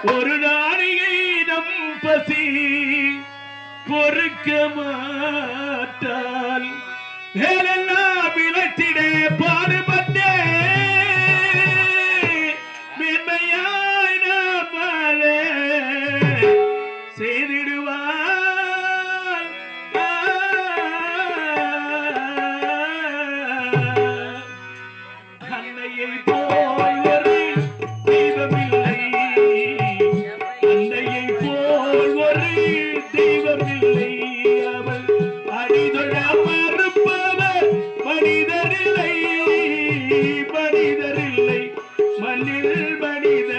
ஒரு நாளிகை நம் பசி பொறுக்க மாட்டால் வேலெல்லாம் விளத்திடே பாடுபட்டே மென்மையாய் நாமலே செய்திடுவார் அன்னையை போல் ஒரு தெய்வமில்லை மனிதரில்லை மனிதரில்லை மண்ணில் மனிதர்